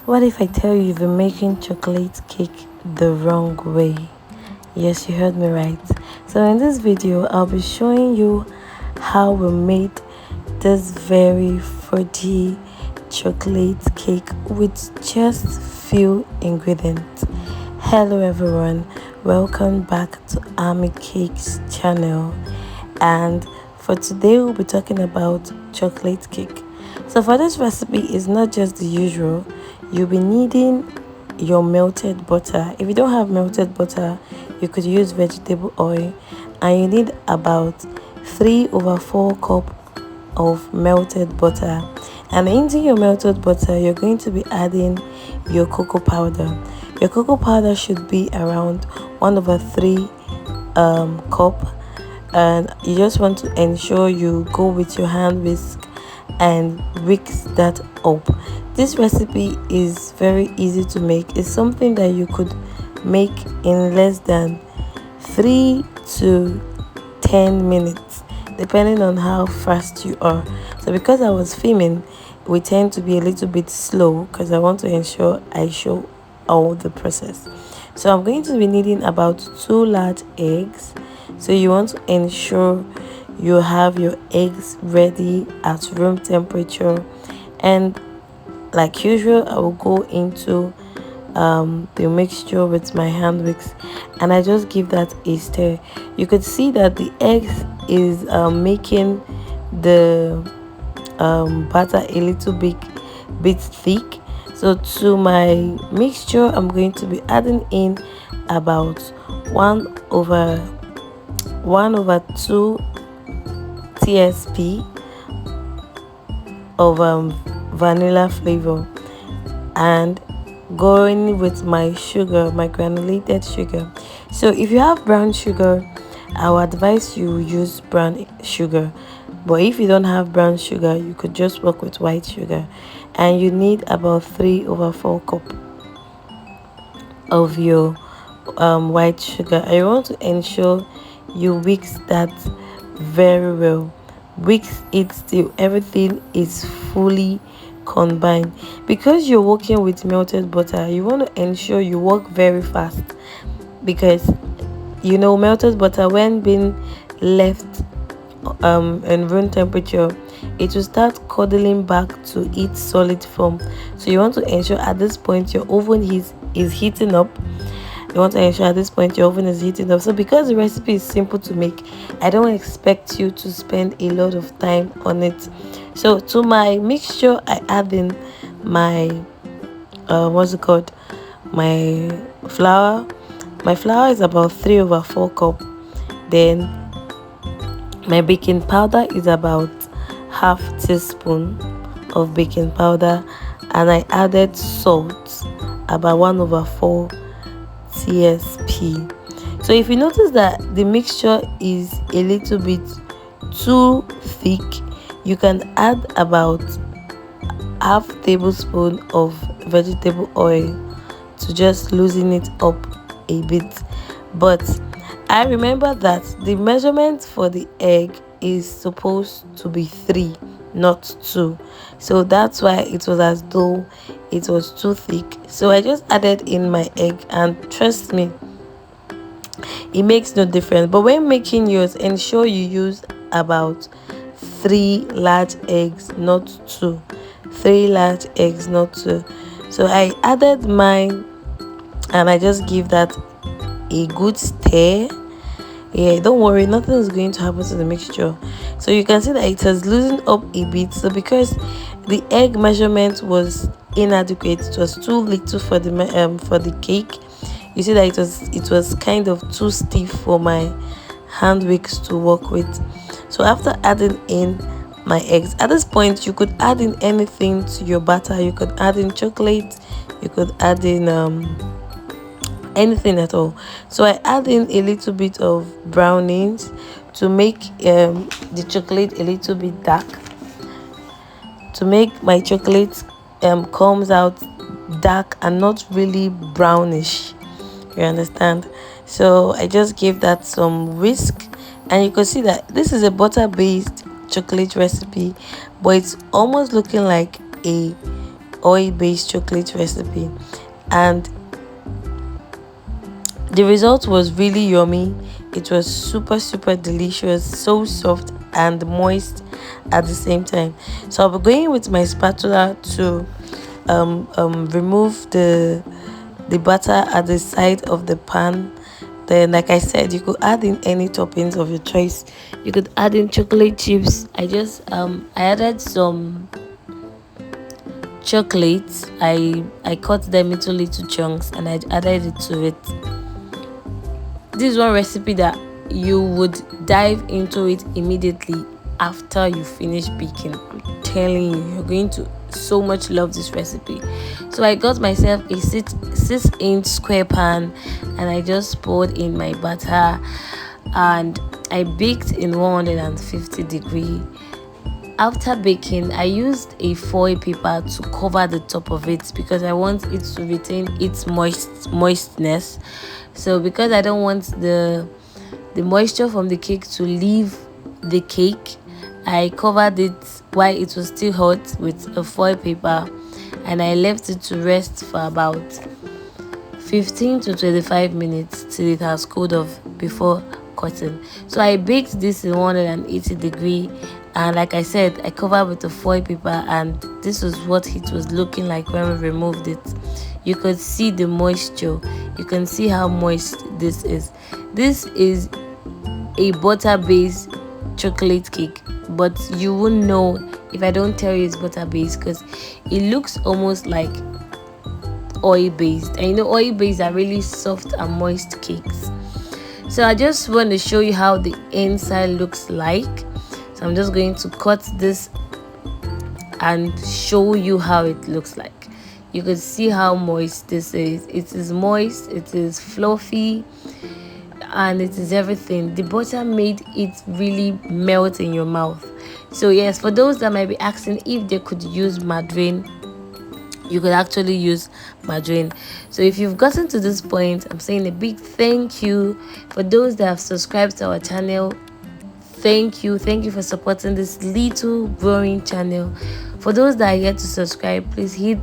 What if I tell you you've been making chocolate cake the wrong way? Yes, you heard me right. So in this video, I'll be showing you how we made this very fruity chocolate cake with just few ingredients. Hello everyone, welcome back to Army Cakes channel, and for today we'll be talking about chocolate cake. So for this recipe, it's not just the usual. You'll be needing your melted butter. If you don't have melted butter, you could use vegetable oil, and you need about 3/4 cup of melted butter. And into your melted butter, you're going to be adding your cocoa powder. Your cocoa powder should be around 1/3 cup, and you just want to ensure you go with your hand whisk and whisk that up. This recipe is very easy to make. It's something that you could make in less than 3 to 10 minutes, depending on how fast you are. So because I was filming, we tend to be a little bit slow because I want to ensure I show all the process. So I'm going to be needing about 2 large eggs. So you want to ensure you have your eggs ready at room temperature, and like usual, I will go into the mixture with my hand whisk, and I just give that a stir. You could see that the eggs is making the butter a little bit thick. So to my mixture, I'm going to be adding in about 1/2 TSP of vanilla flavor, and going with my sugar, my granulated sugar. So if you have brown sugar, I would advise you use brown sugar, but if you don't have brown sugar, you could just work with white sugar. And you need about 3/4 cup of your white sugar. I want to ensure you whisk that very well. Whisk it till everything is fully combined. Because you're working with melted butter, you want to ensure you work very fast, because you know melted butter, when being left in room temperature, it will start curdling back to its solid form. So you want to ensure at this point your oven is heating up. You want to ensure at this point your oven is heating up. So because the recipe is simple to make, I don't expect you to spend a lot of time on it. So to my mixture, I add in my what's it called, my flour. My flour is about 3/4 cup. Then my baking powder is about half teaspoon of baking powder, and I added salt, about 1/4 TSP. So if you notice that the mixture is a little bit too thick, you can add about half tablespoon of vegetable oil to just loosen it up a bit. But I remember that the measurement for the egg is supposed to be 3, not 2. So that's why it was as though it was too thick. So I just added in my egg, and trust me, it makes no difference. But when making yours, ensure you use about 3 large eggs, not 2. 3 large eggs, not 2. So I added mine, and I just give that a good stir. Yeah, don't worry, nothing is going to happen to the mixture. So you can see that it has loosened up a bit. So because the egg measurement was inadequate, it was too little for the cake. You see that it was kind of too stiff for my hand wicks to work with. So after adding in my eggs, at this point you could add in anything to your batter. You could add in chocolate, you could add in anything at all. So I add in a little bit of brownings to make the chocolate a little bit dark, to make my chocolate comes out dark and not really brownish, you understand. So I just give that some whisk, and you can see that this is a butter based chocolate recipe, but it's almost looking like a oil-based chocolate recipe, and the result was really yummy. It was super delicious, so soft and moist at the same time. So I'll be going with my spatula to remove the butter at the side of the pan. Then, like I said, you could add in any toppings of your choice. You could add in chocolate chips. I added some chocolates. I cut them into little chunks and I added it to it. This is one recipe that you would dive into it immediately after you finish baking. I'm telling you, you're going to so much love this recipe. So I got myself a 6-inch square pan and I just poured in my butter and I baked in 150 degree. After baking, I used a foil paper to cover the top of it because I want it to retain its moistness. So because I don't want the moisture from the cake to leave the cake, I covered it while it was still hot with a foil paper and I left it to rest for about 15 to 25 minutes till it has cooled off before cutting. So I baked this in 180 degree, and like I said, I covered with a foil paper, and this was what it was looking like when we removed it. You could see the moisture. You can see how moist this is. This is a butter-based chocolate cake, but you won't know if I don't tell you it's butter-based because it looks almost like oil-based, and you know oil-based are really soft and moist cakes. So I just want to show you how the inside looks like. So I'm just going to cut this and show you how it looks like. You can see how moist this is. It is moist, it is fluffy, and it is everything. The butter made it really melt in your mouth. So yes, for those that might be asking if they could use margarine, you could actually use margarine. So if you've gotten to this point, I'm saying a big thank you. For those that have subscribed to our channel, thank you for supporting this little growing channel. For those that are yet to subscribe, please hit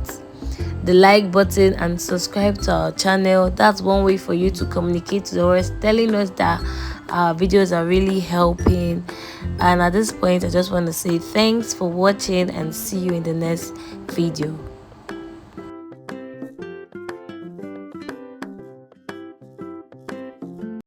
the like button and subscribe to our channel. That's one way for you to communicate to the rest, telling us that our videos are really helping. And at this point, I just want to say thanks for watching and see you in the next video.